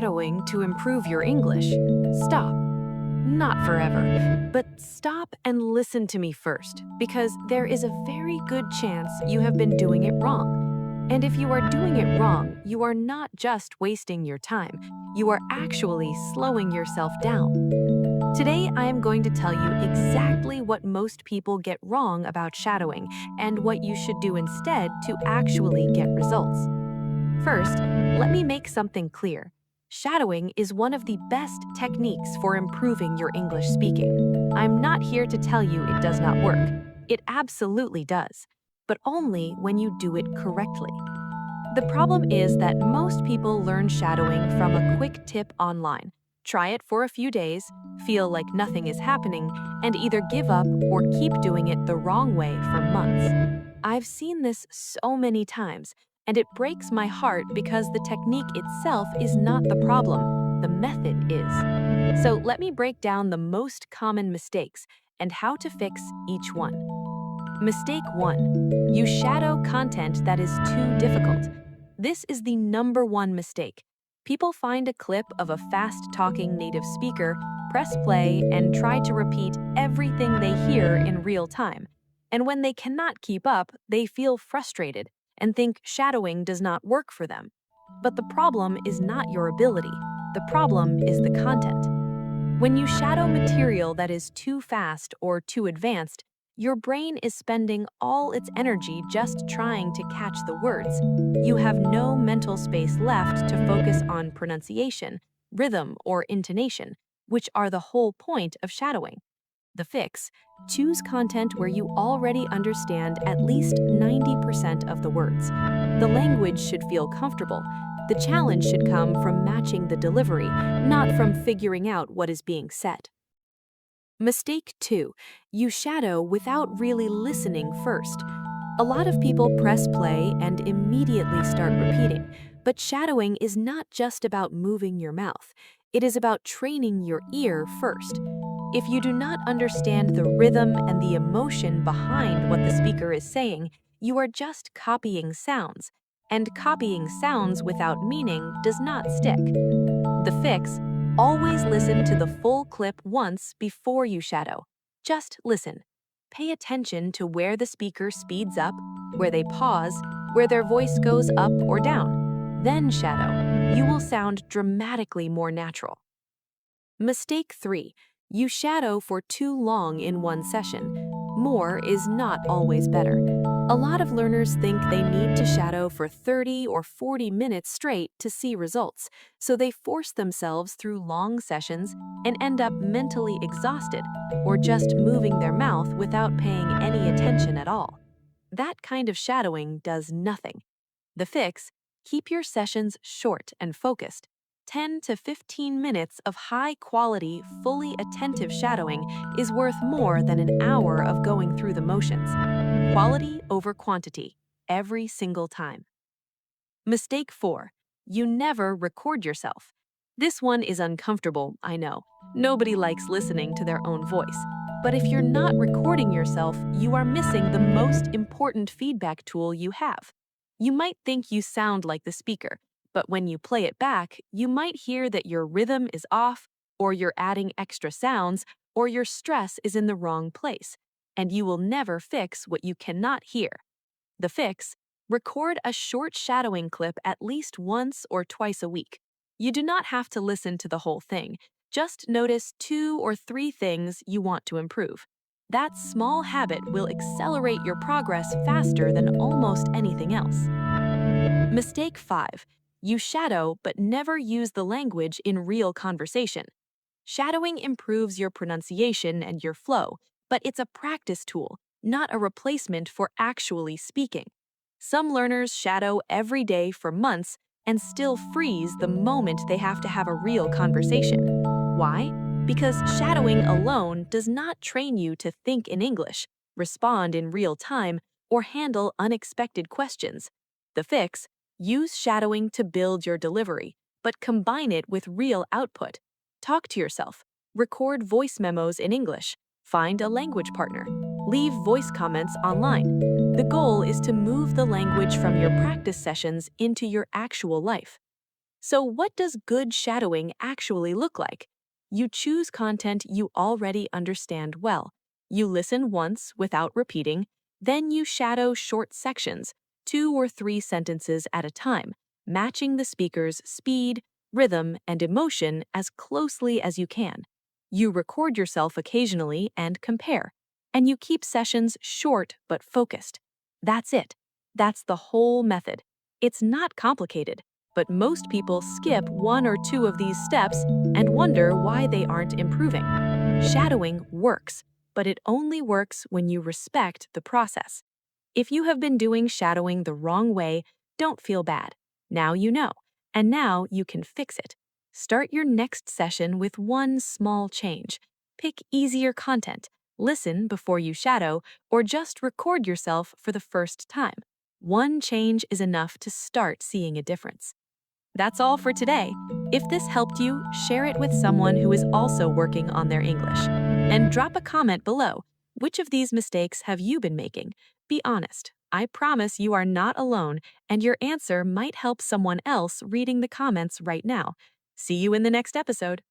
shadowing to improve your English, stop. Not forever, but stop and listen to me first, because there is a very good chance you have been doing it wrong. And if you are doing it wrong, you are not just wasting your time, you are actually slowing yourself down. Today, I am going to tell you exactly what most people get wrong about shadowing and what you should do instead to actually get results. First, let me make something clear. Shadowing is one of the best techniques for improving your English speaking. I'm not here to tell you it does not work. It absolutely does, but only when you do it correctly. The problem is that most people learn shadowing from a quick tip online. Try it for a few days, feel like nothing is happening, and either give up or keep doing it the wrong way for months. I've seen this so many times, and it breaks my heart because the technique itself is not the problem, the method is. So let me break down the most common mistakes and how to fix each one. Mistake 1. You shadow content that is too difficult. This is the number one mistake. People find a clip of a fast-talking native speaker, press play, and try to repeat everything they hear in real time. And when they cannot keep up, they feel frustrated and think shadowing does not work for them. But the problem is not your ability. The problem is the content. When you shadow material that is too fast or too advanced, your brain is spending all its energy just trying to catch the words. You have no mental space left to focus on pronunciation, rhythm, or intonation, which are the whole point of shadowing. The fix: choose content where you already understand at least 90% of the words. The language should feel comfortable. The challenge should come from matching the delivery, not from figuring out what is being said. Mistake 2. You shadow without really listening first. A lot of people press play and immediately start repeating, but shadowing is not just about moving your mouth. It is about training your ear first. If you do not understand the rhythm and the emotion behind what the speaker is saying, you are just copying sounds. And copying sounds without meaning does not stick. The fix: always listen to the full clip once before you shadow. Just listen. Pay attention to where the speaker speeds up, where they pause, where their voice goes up or down. Then shadow. You will sound dramatically more natural. Mistake 3. You shadow for too long in one session. More is not always better. A lot of learners think they need to shadow for 30 or 40 minutes straight to see results, so they force themselves through long sessions and end up mentally exhausted or just moving their mouth without paying any attention at all. That kind of shadowing does nothing. The fix: keep your sessions short and focused. 10 to 15 minutes of high-quality, fully attentive shadowing is worth more than an hour of going through the motions. Quality over quantity, every single time. Mistake 4. You never record yourself. This one is uncomfortable, I know. Nobody likes listening to their own voice. But if you're not recording yourself, you are missing the most important feedback tool you have. You might think you sound like the speaker, but when you play it back, you might hear that your rhythm is off, or you're adding extra sounds, or your stress is in the wrong place, and you will never fix what you cannot hear. The fix: record a short shadowing clip at least once or twice a week. You do not have to listen to the whole thing. Just notice 2 or 3 things you want to improve. That small habit will accelerate your progress faster than almost anything else. Mistake 5. You shadow but never use the language in real conversation. Shadowing improves your pronunciation and your flow, but it's a practice tool, not a replacement for actually speaking. Some learners shadow every day for months and still freeze the moment they have to have a real conversation. Why? Because shadowing alone does not train you to think in English, respond in real time, or handle unexpected questions. The fix: use shadowing to build your delivery, but combine it with real output. Talk to yourself. Record voice memos in English. Find a language partner. Leave voice comments online. The goal is to move the language from your practice sessions into your actual life. So, what does good shadowing actually look like? You choose content you already understand well. You listen once without repeating, then you shadow short sections, 2 or 3 sentences at a time, matching the speaker's speed, rhythm, and emotion as closely as you can. You record yourself occasionally and compare, and you keep sessions short but focused. That's it. That's the whole method. It's not complicated, but most people skip 1 or 2 of these steps and wonder why they aren't improving. Shadowing works, but it only works when you respect the process. If you have been doing shadowing the wrong way, don't feel bad. Now you know, and now you can fix it. Start your next session with one small change. Pick easier content, listen before you shadow, or just record yourself for the first time. One change is enough to start seeing a difference. That's all for today. If this helped you, share it with someone who is also working on their English. And drop a comment below. Which of these mistakes have you been making? Be honest. I promise you are not alone, and your answer might help someone else reading the comments right now. See you in the next episode.